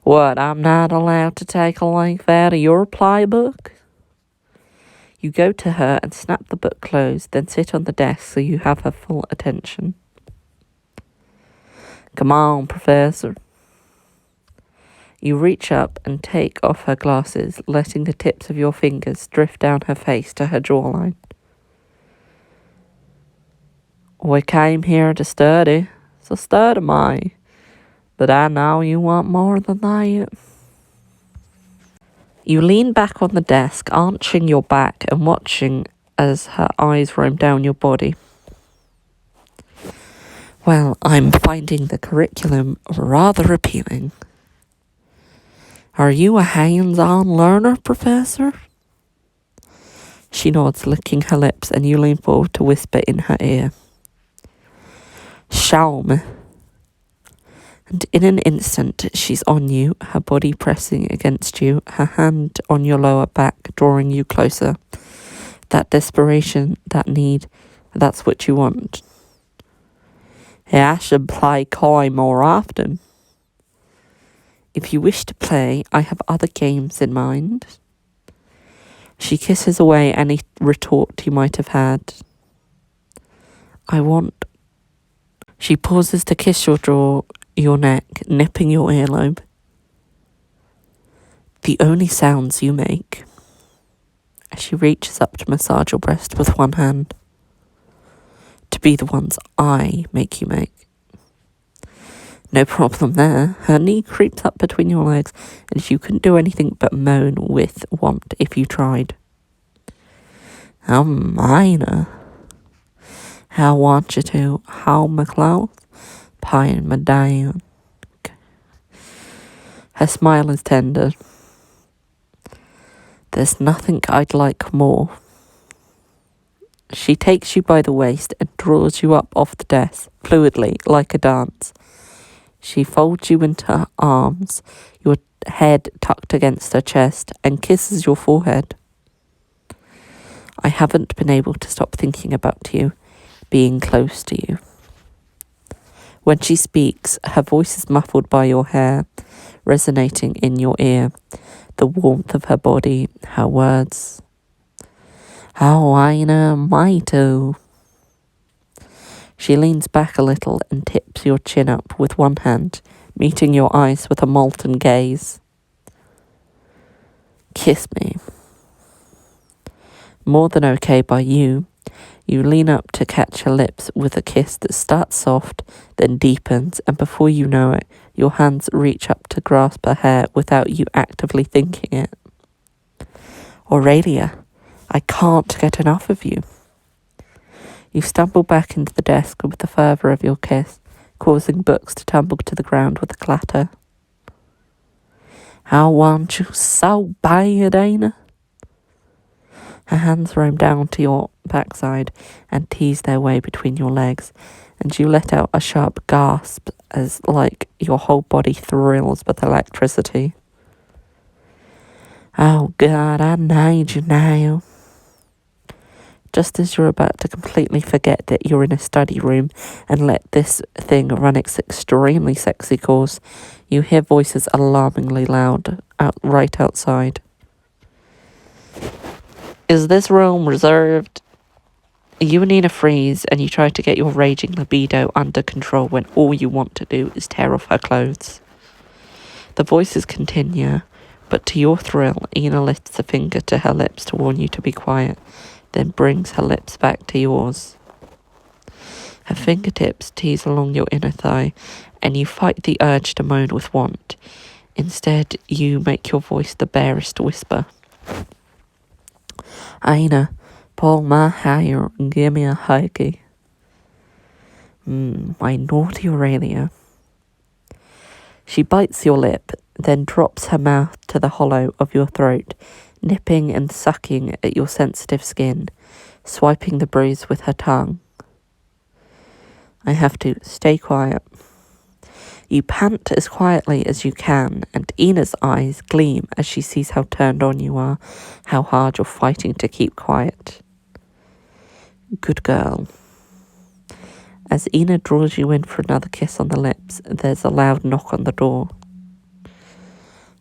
What, I'm not allowed to take a leaf out of your playbook? You go to her and snap the book closed, then sit on the desk so you have her full attention. Come on, Professor. You reach up and take off her glasses, letting the tips of your fingers drift down her face to her jawline. We came here to study, so study me. But I know you want more than that. You lean back on the desk, arching your back and watching as her eyes roam down your body. Well, I'm finding the curriculum rather appealing. Are you a hands-on learner, Professor? She nods, licking her lips, and you lean forward to whisper in her ear. Show me. And in an instant, she's on you, her body pressing against you, her hand on your lower back, drawing you closer. That desperation, that need, that's what you want. Yeah, I should play coy more often. If you wish to play, I have other games in mind. She kisses away any retort you might have had. She pauses to kiss your jaw, your neck, nipping your earlobe. The only sounds you make. As she reaches up to massage your breast with one hand. To be the ones I make you make. No problem there. Her knee creeps up between your legs, and you couldn't do anything but moan with want if you tried. How minor. How want you to hold my clothes, pine me down. Her smile is tender. There's nothing I'd like more. She takes you by the waist and draws you up off the desk, fluidly, like a dance. She folds you into her arms, your head tucked against her chest, and kisses your forehead. I haven't been able to stop thinking about you, being close to you. When she speaks, her voice is muffled by your hair, resonating in your ear, the warmth of her body, her words. How Ina mighto. She leans back a little and tips your chin up with one hand, meeting your eyes with a molten gaze. Kiss me. More than okay by you. You lean up to catch her lips with a kiss that starts soft, then deepens, and before you know it, your hands reach up to grasp her hair without you actively thinking it. Aurelia, I can't get enough of you. You stumble back into the desk with the fervour of your kiss, causing books to tumble to the ground with a clatter. I want you so bad, Ina. Her hands roam down to your backside and tease their way between your legs, and you let out a sharp gasp as like your whole body thrills with electricity. Oh God, I need you now. Just as you're about to completely forget that you're in a study room and let this thing run its extremely sexy course, you hear voices alarmingly loud right outside. Is this room reserved? You and Ina freeze and you try to get your raging libido under control when all you want to do is tear off her clothes. The voices continue, but to your thrill, Ina lifts a finger to her lips to warn you to be quiet, then brings her lips back to yours. Her fingertips tease along your inner thigh, and you fight the urge to moan with want. Instead, you make your voice the barest whisper. Ina, pull my hair and give me a huggy. My naughty Aurelia. She bites your lip, then drops her mouth to the hollow of your throat, nipping and sucking at your sensitive skin, swiping the bruise with her tongue. I have to stay quiet. You pant as quietly as you can, and Ina's eyes gleam as she sees how turned on you are, how hard you're fighting to keep quiet. Good girl. As Ina draws you in for another kiss on the lips, there's a loud knock on the door.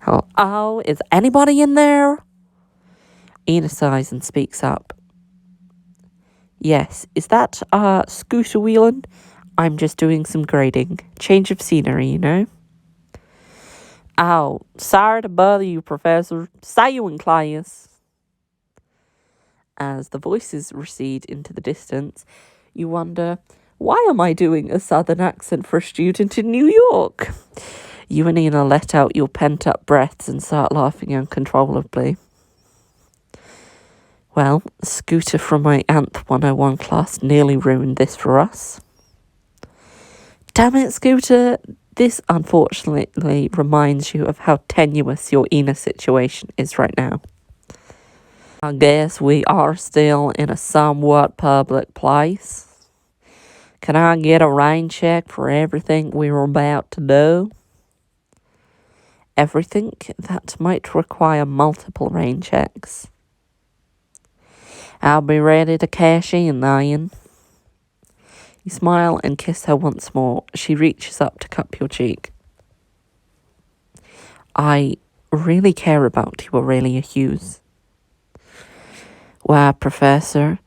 Hello, is anybody in there? Ina sighs and speaks up. Yes, is that Scooter wheeling? I'm just doing some grading. Change of scenery, you know? Oh, sorry to bother you, Professor. See you in class. As the voices recede into the distance, you wonder, why am I doing a southern accent for a student in New York? You and Ina let out your pent-up breaths and start laughing uncontrollably. Well, Scooter from my Anth 101 class nearly ruined this for us. Damn it, Scooter. This unfortunately reminds you of how tenuous your Ina situation is right now. I guess we are still in a somewhat public place. Can I get a rain check for everything we were about to do? Everything? That might require multiple rain checks. I'll be ready to cash in, then. You smile and kiss her once more. She reaches up to cup your cheek. I really care about you, Aurelia Hughes. Why, Professor,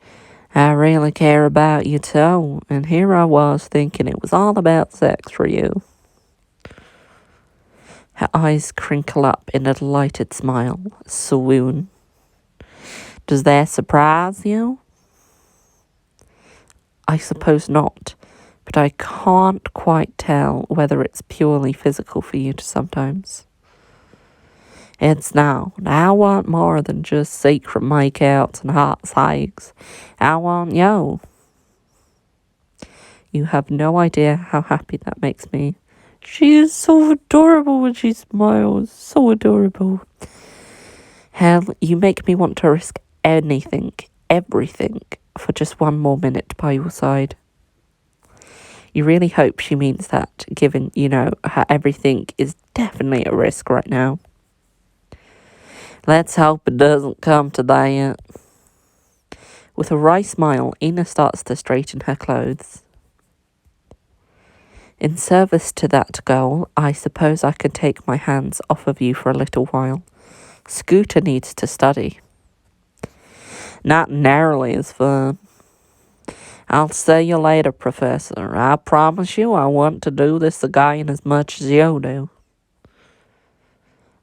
I really care about you too, and here I was thinking it was all about sex for you. Her eyes crinkle up in a delighted smile. Swoon. Does that surprise you? I suppose not, but I can't quite tell whether it's purely physical for you sometimes. It's not. I want more than just secret makeouts and hot sakes. I want you. You have no idea how happy that makes me. She is so adorable when she smiles. So adorable. Hell, you make me want to risk anything, everything, for just one more minute by your side. You really hope she means that, given, how everything is definitely at risk right now. Let's hope it doesn't come to that. With a wry smile, Ina starts to straighten her clothes. In service to that goal, I suppose I can take my hands off of you for a little while. Scooter needs to study. Not nearly as fun. I'll see you later, Professor. I promise you I want to do this again as much as you do.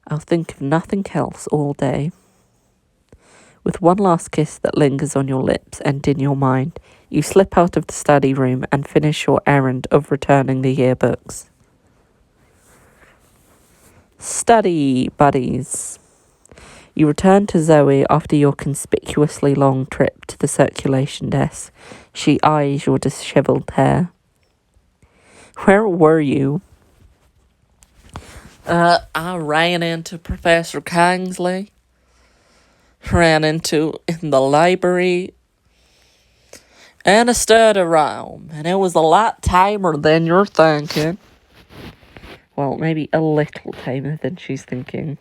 I'll think of nothing else all day. With one last kiss that lingers on your lips and in your mind, you slip out of the study room and finish your errand of returning the yearbooks. Study buddies. You return to Zoe after your conspicuously long trip to the circulation desk. She eyes your dishevelled hair. Where were you? I ran into Professor Kingsley. Ran into in the library and a study room, and it was a lot tamer than you're thinking. well, maybe a little tamer than she's thinking.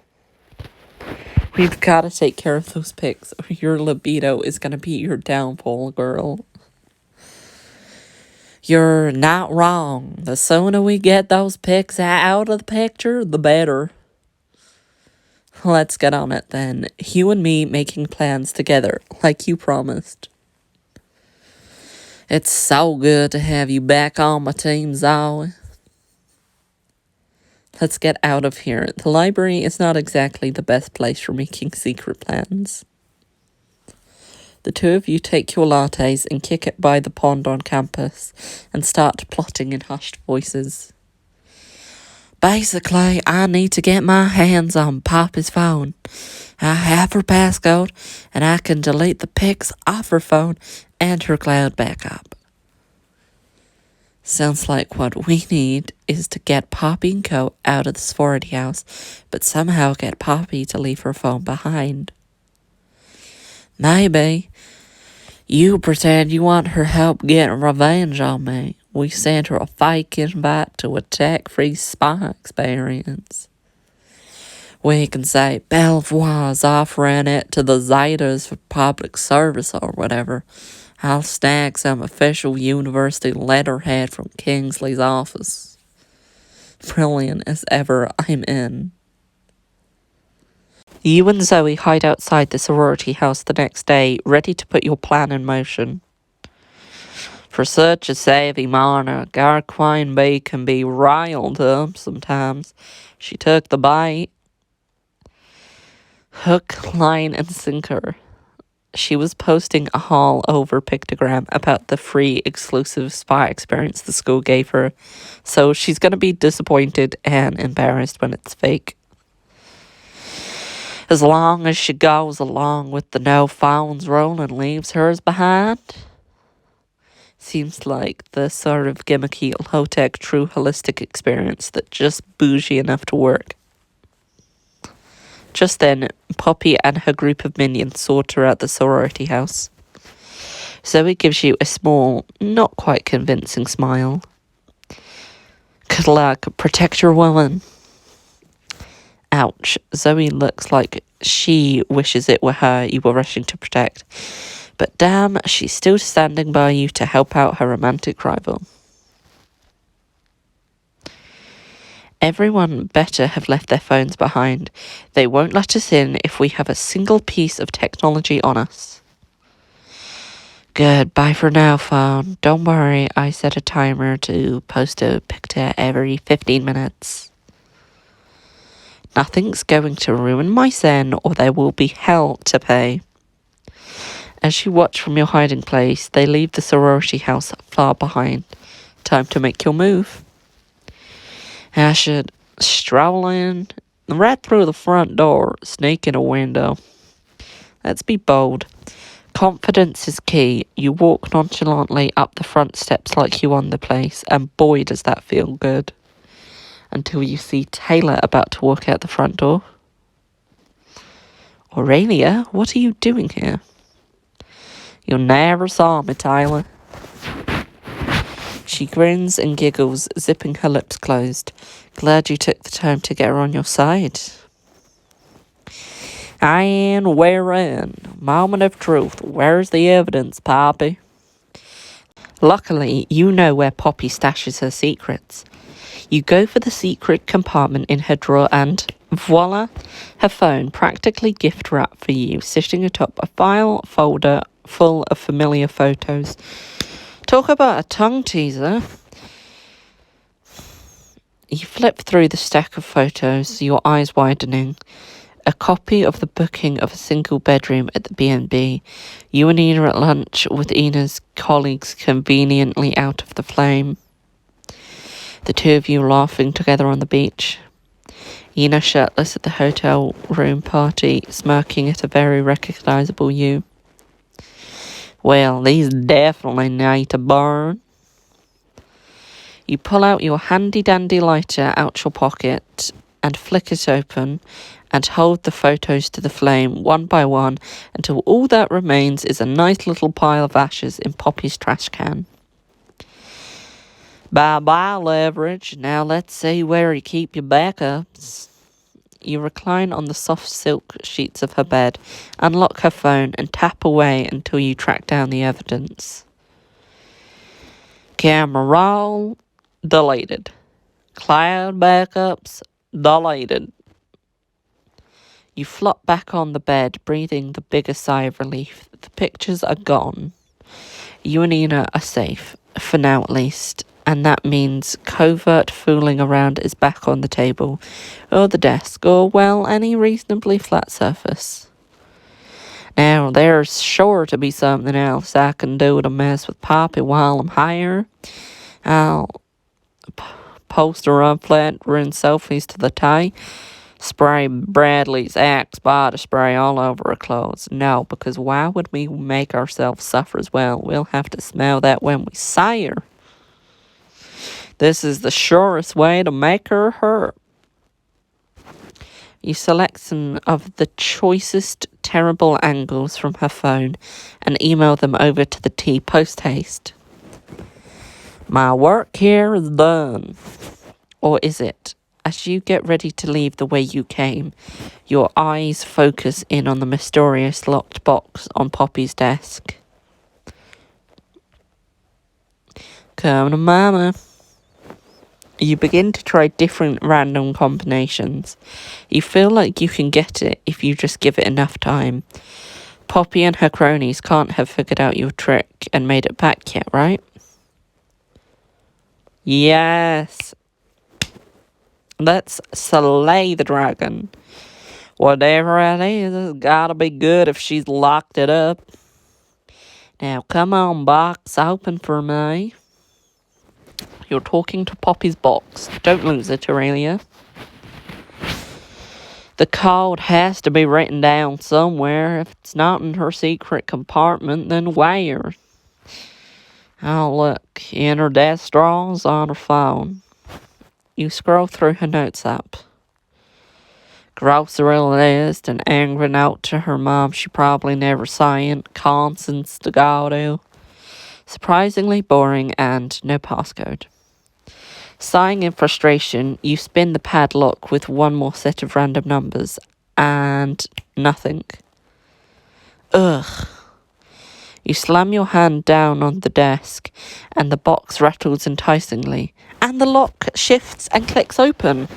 We've got to take care of those pics, or your libido is going to be your downfall, girl. You're not wrong. The sooner we get those pics out of the picture, the better. Let's get on it then. You and me making plans together, like you promised. It's so good to have you back on my team, Zoey. Let's get out of here. The library is not exactly the best place for making secret plans. The two of you take your lattes and kick it by the pond on campus and start plotting in hushed voices. Basically, I need to get my hands on Poppy's phone. I have her passcode, and I can delete the pics off her phone and her cloud backup. Sounds like what we need is to get Poppy and Co. out of the sorority house, but somehow get Poppy to leave her phone behind. Maybe. You pretend you want her help getting revenge on me. We sent her a fake invite to a tech-free spy experience. We can say Belvoir's offering it to the Zetas for public service or whatever. I'll snag some official university letterhead from Kingsley's office. Brilliant as ever, I'm in. You and Zoe hide outside the sorority house the next day, ready to put your plan in motion. For such a savvy monarch, our queen bee can be riled up sometimes. She took the bite. Hook, line, and sinker. She was posting a haul over Pictogram about the free exclusive spa experience the school gave her, so she's going to be disappointed and embarrassed when it's fake. As long as she goes along with the no phones rule and leaves hers behind. Seems like the sort of gimmicky, low-tech, true holistic experience that just bougie enough to work. Just then, Poppy and her group of minions saunter out the sorority house. Zoe gives you a small, not quite convincing smile. Good luck, protect your woman. Ouch, Zoe looks like she wishes it were her you were rushing to protect. But damn, she's still standing by you to help out her romantic rival. Everyone better have left their phones behind. They won't let us in if we have a single piece of technology on us. Good, bye for now, phone. Don't worry, I set a timer to post a picture every 15 minutes. Nothing's going to ruin my zen, or there will be hell to pay. As you watch from your hiding place, they leave the sorority house far behind. Time to make your move. I should stroll in, right through the front door, sneak in a window. Let's be bold. Confidence is key. You walk nonchalantly up the front steps like you own the place, and boy does that feel good. Until you see Taylor about to walk out the front door. Aurelia, what are you doing here? You never saw me, Tyler. She grins and giggles, zipping her lips closed. Glad you took the time to get her on your side. And we're in. Moment of truth. Where's the evidence, Poppy? Luckily, you know where Poppy stashes her secrets. You go for the secret compartment in her drawer and, voila, her phone, practically gift wrapped for you, sitting atop a file folder full of familiar photos. Talk about a tongue teaser. You flip through the stack of photos, your eyes widening. A copy of the booking of a single bedroom at the B&B. You and Ina at lunch with Ina's colleagues conveniently out of the flame. The two of you laughing together on the beach. Ina shirtless at the hotel room party, smirking at a very recognisable you. Well, these definitely need to burn. You pull out your handy-dandy lighter out your pocket and flick it open and hold the photos to the flame one by one until all that remains is a nice little pile of ashes in Poppy's trash can. Bye-bye, leverage. Now let's see where you keep your backups. You recline on the soft silk sheets of her bed, unlock her phone, and tap away until you track down the evidence. Camera roll, deleted. Cloud backups, deleted. You flop back on the bed, breathing the biggest sigh of relief. The pictures are gone. You and Ina are safe, for now at least, and that means covert fooling around is back on the table, or the desk, or, well, any reasonably flat surface. Now, there's sure to be something else I can do to mess with Poppy while I'm here. I'll post her up flat, run selfies to the tie, spray Bradley's Axe body spray all over her clothes. No, because why would we make ourselves suffer as well? We'll have to smell that when we see her. This is the surest way to make her hurt. You select some of the choicest terrible angles from her phone and email them over to the T post-haste. My work here is done. Or is it? As you get ready to leave the way you came, your eyes focus in on the mysterious locked box on Poppy's desk. Come to mama. You begin to try different random combinations. You feel like you can get it if you just give it enough time. Poppy and her cronies can't have figured out your trick and made it back yet, right? Yes. Let's slay the dragon. Whatever it is, it's gotta be good if she's locked it up. Now, come on, box, open for me. You're talking to Poppy's box. Don't lose it, Aurelia. The code has to be written down somewhere. If it's not in her secret compartment, then where? Oh, look, in her desk drawers on her phone. You scroll through her notes app. Grocery list, an angry note to her mom she probably never sent, consents to go to. Surprisingly boring and no passcode. Sighing in frustration, you spin the padlock with one more set of random numbers, and nothing. Ugh. You slam your hand down on the desk, and the box rattles enticingly, and the lock shifts and clicks open.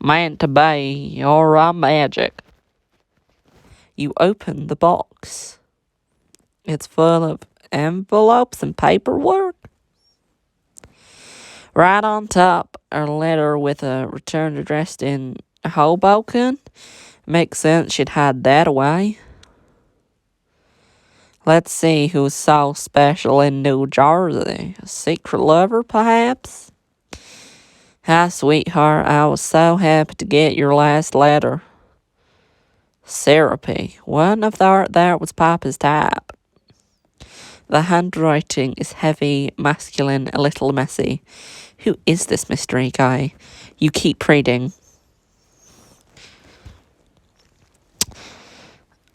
Meant to be, you're a magic. You open the box. It's full of envelopes and paperwork. Right on top, a letter with a return address in Hoboken. Makes sense she'd hide that away. Let's see who's so special in New Jersey. A secret lover, perhaps? Hi, sweetheart. I was so happy to get your last letter. Therapy. One of that was Papa's type. The handwriting is heavy, masculine, a little messy. Who is this mystery guy? You keep reading.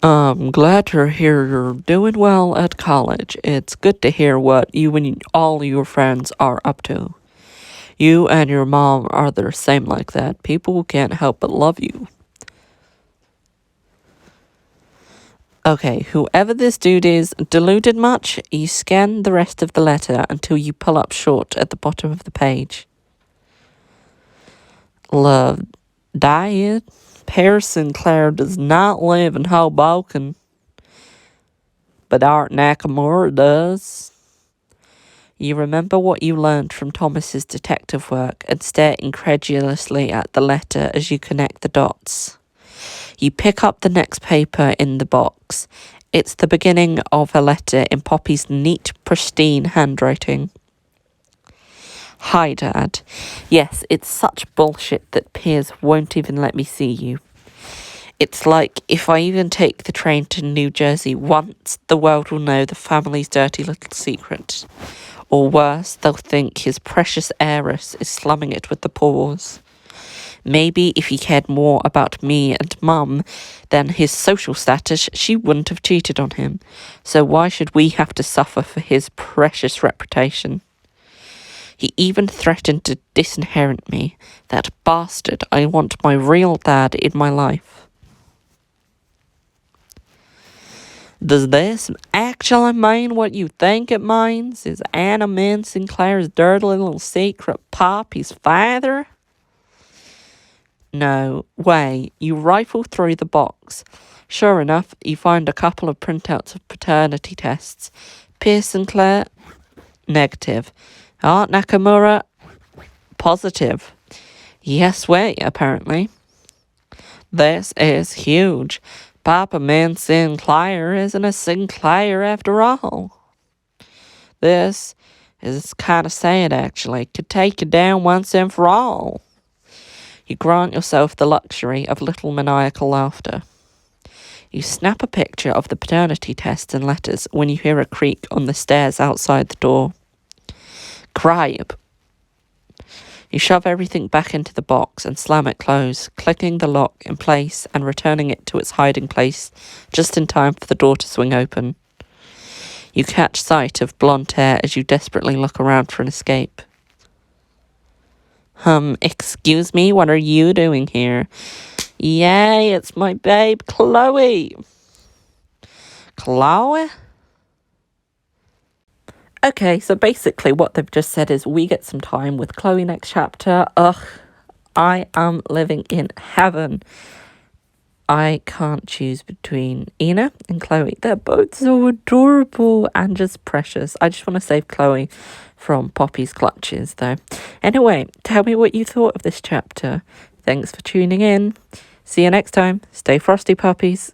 I'm glad to hear you're doing well at college. It's good to hear what you and all your friends are up to. You and your mom are the same like that. People can't help but love you. Okay, whoever this dude is, deluded much? You scan the rest of the letter until you pull up short at the bottom of the page. Love, diet. Paris Sinclair does not live in Hoboken, but Art Nakamura does. You remember what you learned from Thomas's detective work and stare incredulously at the letter as you connect the dots. You pick up the next paper in the box. It's the beginning of a letter in Poppy's neat, pristine handwriting. Hi, Dad. Yes, it's such bullshit that Piers won't even let me see you. It's like if I even take the train to New Jersey once, the world will know the family's dirty little secret. Or worse, they'll think his precious heiress is slumming it with the paws. Maybe if he cared more about me and Mum than his social status, she wouldn't have cheated on him. So why should we have to suffer for his precious reputation? He even threatened to disinherit me. That bastard. I want my real dad in my life. Does this actually mean what you think it means? Is Anna Min Sinclair's dirty little secret Poppy's father? No way. You rifle through the box. Sure enough, you find a couple of printouts of paternity tests. Pierce Sinclair, negative. Art Nakamura, positive. Yes way, apparently. This is huge. Papa Man Sinclair isn't a Sinclair after all. This is kind of sad, actually. Could take you down once and for all. You grant yourself the luxury of little maniacal laughter. You snap a picture of the paternity tests and letters when you hear a creak on the stairs outside the door. Cripe. You shove everything back into the box and slam it closed, clicking the lock in place and returning it to its hiding place just in time for the door to swing open. You catch sight of blonde hair as you desperately look around for an escape. Excuse me, what are you doing here? Yay, it's my babe, Chloe. Chloe? Okay, so basically what they've just said is we get some time with Chloe next chapter. Ugh, I am living in heaven. I can't choose between Ina and Chloe. They're both so adorable and just precious. I just want to save Chloe from Poppy's clutches, though. Anyway, tell me what you thought of this chapter. Thanks for tuning in. See you next time. Stay frosty, puppies.